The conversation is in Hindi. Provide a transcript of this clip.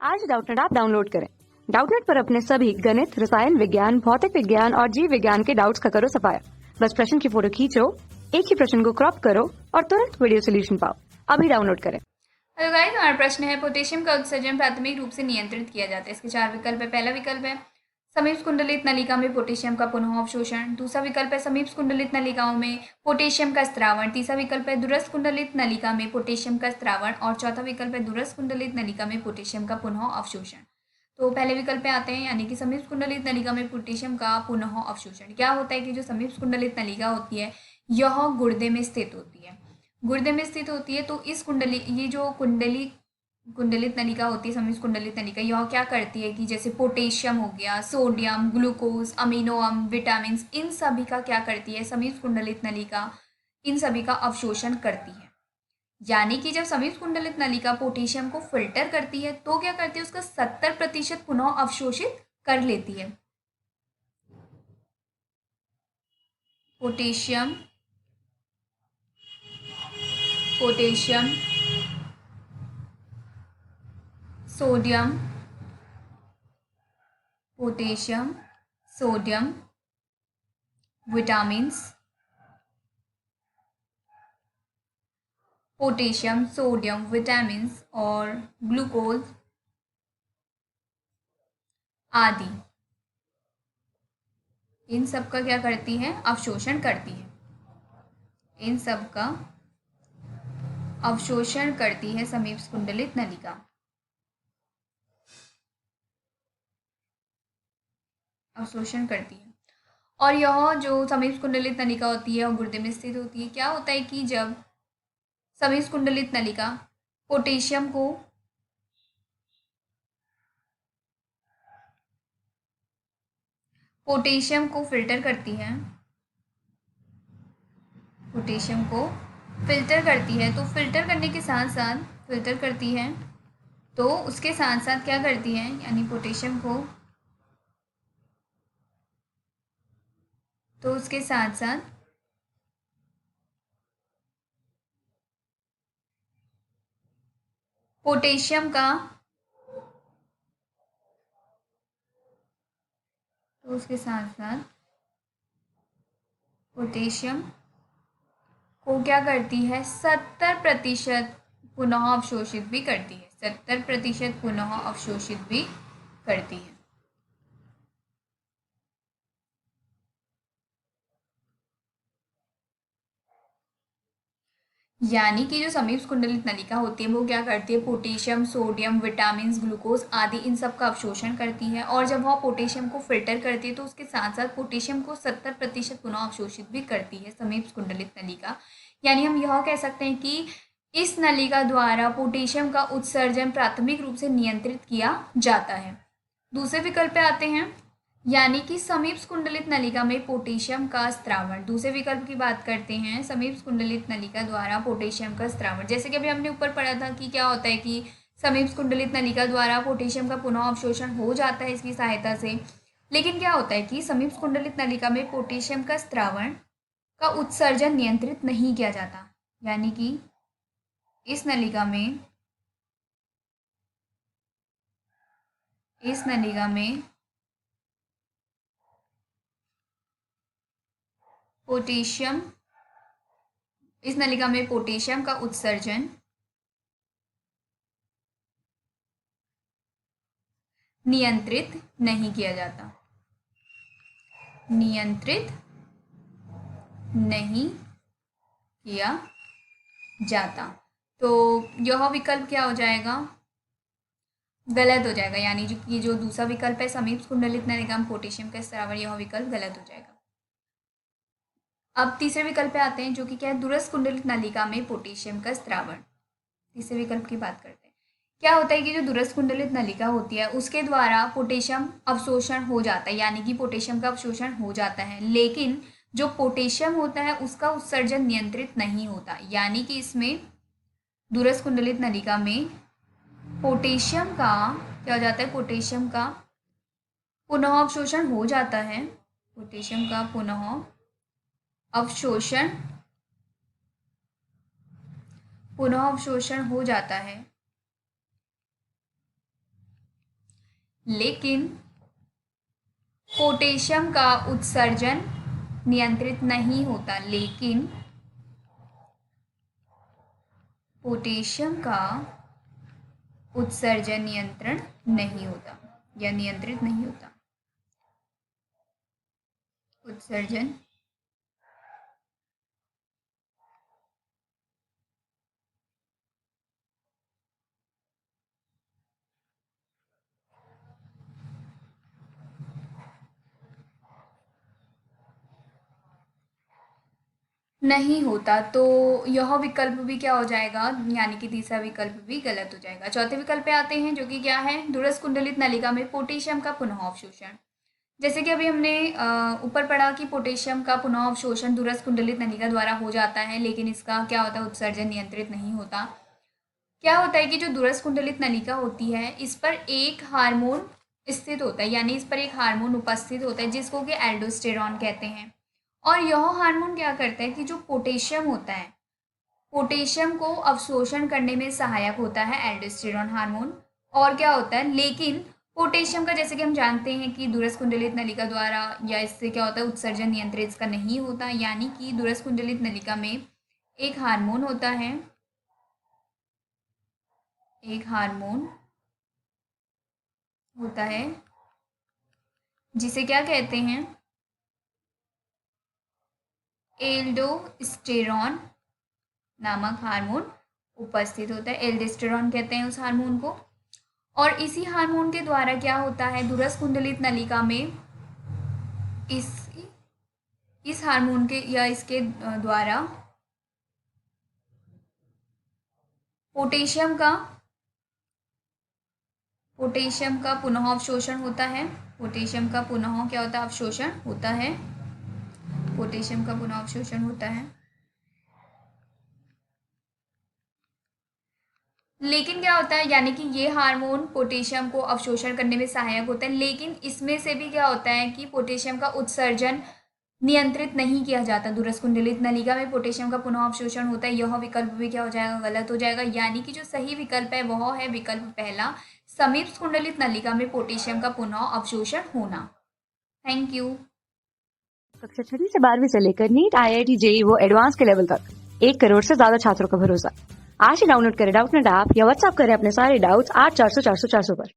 आज डाउटनेट ऐप डाउनलोड करें। डाउटनेट पर अपने सभी गणित, रसायन विज्ञान, भौतिक विज्ञान और जीव विज्ञान के डाउट्स का करो सफाया। बस प्रश्न की फोटो खींचो, एक ही प्रश्न को क्रॉप करो और तुरंत वीडियो सोल्यूशन पाओ। अभी डाउनलोड करें। हेलो गाइस, हमारा प्रश्न है पोटेशियम का उत्सर्जन प्राथमिक रूप से नियंत्रित किया जाता है। इसके चार विकल्प है। पहला विकल्प है समीप कुंडलित नलिका में पोटेशियम का पुनः अवशोषण। दूसरा विकल्प है समीप कुंडलित नलिकाओं में पोटेशियम का स्त्रावण। तीसरा विकल्प है दूरस्थ कुंडलित नलिका में पोटेशियम का स्त्रावण और चौथा विकल्प है दूरस्थ कुंडलित नलिका में पोटेशियम का पुनः अवशोषण। तो पहले विकल्प पे आते हैं, यानी कि समीप कुंडलित नलिका में पोटेशियम का पुनः अवशोषण। क्या होता है कि जो समीप कुंडलित नलिका होती है यह गुर्दे में स्थित होती है। गुर्दे में स्थित होती है तो इस कुंडली ये जो कुंडलित नलिका होती है, समीप कुंडलित नलिका, यह क्या करती है कि जैसे पोटेशियम हो गया, सोडियम, ग्लूकोज, अमीनो अम्ल, विटामिन, इन सभी का क्या करती है समीप कुंडलित नलिका, इन सभी का अवशोषण करती है। यानी कि जब समीप कुंडलित नलिका पोटेशियम को फिल्टर करती है तो क्या करती है, उसका 70% पुनः अवशोषित कर लेती है। Potassium potassium sodium potassium sodium vitamins, potassium sodium vitamins और ग्लूकोज आदि, इन सब का क्या करती है, अवशोषण करती है। इन सब का अवशोषण करती है समीप कुंडलित नलिका। अवशोषण करती है। और यह जो समीप कुंडलित नलिका होती है और गुर्दे में स्थित होती है। क्या होता है कि जब समीप कुंडलित नलिका पोटेशियम को फिल्टर करती है, पोटेशियम को फिल्टर करती है, तो फिल्टर करने के साथ साथ फिल्टर करती है तो उसके साथ साथ क्या करती है, यानी पोटेशियम को, तो उसके साथ साथ पोटेशियम का, तो उसके साथ साथ पोटेशियम को क्या करती है, 70% पुनः अवशोषित भी करती है। 70% पुनः अवशोषित भी करती है। यानी कि जो समीप कुंडलित नलिका होती है वो क्या करती है, पोटेशियम सोडियम विटामिन ग्लूकोज आदि इन सब का अवशोषण करती है। और जब वह पोटेशियम को फिल्टर करती है तो उसके साथ साथ पोटेशियम को 70% पुनः अवशोषित भी करती है समीप कुंडलित नलिका। यानी हम यह कह सकते हैं कि इस नलिका द्वारा पोटेशियम का उत्सर्जन प्राथमिक रूप से नियंत्रित किया जाता है। दूसरे विकल्प पे आते हैं, यानी कि समीप कुंडलित नलिका में पोटेशियम का स्त्रावण। दूसरे विकल्प की बात करते हैं, समीप कुंडलित नलिका द्वारा पोटेशियम का स्त्रावण। जैसे कि अभी हमने ऊपर पढ़ा था कि क्या होता है कि समीप कुंडलित नलिका द्वारा पोटेशियम का पुनः अवशोषण हो जाता है इसकी सहायता से। लेकिन क्या होता है कि समीप कुंडलित नलिका में पोटेशियम का स्त्रावण का उत्सर्जन नियंत्रित नहीं किया जाता। यानी कि इस नलिका में पोटेशियम इस नलिका में पोटेशियम का उत्सर्जन नियंत्रित नहीं किया जाता। नियंत्रित नहीं किया जाता। तो यह विकल्प क्या हो जाएगा, गलत हो जाएगा। यानी कि जो दूसरा विकल्प है समीप कुंडलित नलिका में पोटेशियम का स्त्रावण, यह विकल्प गलत हो जाएगा। अब तीसरे विकल्प पे आते हैं, जो कि क्या है, दूरस्थ कुंडलित नलिका में पोटेशियम का स्त्रावण। तीसरे विकल्प की बात करते हैं। क्या होता है कि जो दूरस्थ कुंडलित नलिका होती है उसके द्वारा पोटेशियम अवशोषण हो जाता है, यानी कि पोटेशियम का अवशोषण हो जाता है, लेकिन जो पोटेशियम होता है उसका उत्सर्जन नियंत्रित नहीं होता। यानी कि इसमें दूरस्थ कुंडलित नलिका में पोटेशियम का क्या हो जाता है, पोटेशियम का पुनः अवशोषण हो जाता है। पोटेशियम का पुनः अवशोषण हो जाता है, लेकिन पोटेशियम का उत्सर्जन नियंत्रित नहीं होता। लेकिन पोटेशियम का उत्सर्जन नियंत्रण नहीं होता या नियंत्रित नहीं होता। उत्सर्जन नहीं होता, तो यह विकल्प भी क्या हो जाएगा, यानी कि तीसरा विकल्प भी गलत हो जाएगा। चौथे विकल्प पे आते हैं, जो कि क्या है, दूरस्थ कुंडलित नलिका में पोटेशियम का पुनः अवशोषण। जैसे कि अभी हमने ऊपर पढ़ा कि पोटेशियम का पुनः अवशोषण दूरस्थ कुंडलित नलिका द्वारा हो जाता है, लेकिन इसका क्या होता है, उत्सर्जन नियंत्रित नहीं होता। क्या होता है कि जो दूरस्थ कुंडलित नलिका होती है, इस पर एक हार्मोन स्थित होता है, यानी इस पर एक हार्मोन उपस्थित होता है जिसको कि एल्डोस्टेरॉन कहते हैं। और यह हार्मोन क्या करता है कि जो पोटेशियम होता है, पोटेशियम को अवशोषण करने में सहायक होता है एल्डोस्टेरॉन हार्मोन। और क्या होता है, लेकिन पोटेशियम का, जैसे कि हम जानते हैं कि दूरस्थ कुंडलित नलिका द्वारा या इससे क्या होता है, उत्सर्जन नियंत्रित इसका नहीं होता। यानी कि दूरस्थ कुंडलित नलिका में एक हार्मोन होता है, एक हार्मोन होता है जिसे क्या कहते हैं, एल्डोस्टेरॉन नामक हार्मोन उपस्थित होता है। एल्डोस्टेरॉन कहते हैं उस हार्मोन को। और इसी हार्मोन के द्वारा क्या होता है, दूरस्थ कुंडलित नलिका में इस हार्मोन के या इसके द्वारा पोटेशियम का पुनः अवशोषण होता है। पोटेशियम का पुनः क्या होता है, अवशोषण होता है। पोटेशियम का पुनः अवशोषण होता है। लेकिन क्या होता है, यानी कि ये हार्मोन पोटेशियम को अवशोषण करने में सहायक होता है, लेकिन इसमें से भी क्या होता है कि पोटेशियम का उत्सर्जन नियंत्रित नहीं किया जाता। दूरस्थ कुंडलित नलिका में पोटेशियम का पुनः अवशोषण होता है, यह विकल्प भी क्या हो जाएगा, गलत हो जाएगा। यानी कि जो सही विकल्प है वह है विकल्प पहला, समीप कुंडलित नलिका में पोटेशियम का पुनः अवशोषण होना। Thank you. कक्षा 6 से 12वीं से लेकर नीट, IIT, JEE वो एडवांस के लेवल तक 1 करोड़ से ज्यादा छात्रों का भरोसा। आज ही डाउनलोड करें डाउटनेट ऐप या व्हाट्सएप करें अपने सारे डाउट्स 8400 400 400 पर।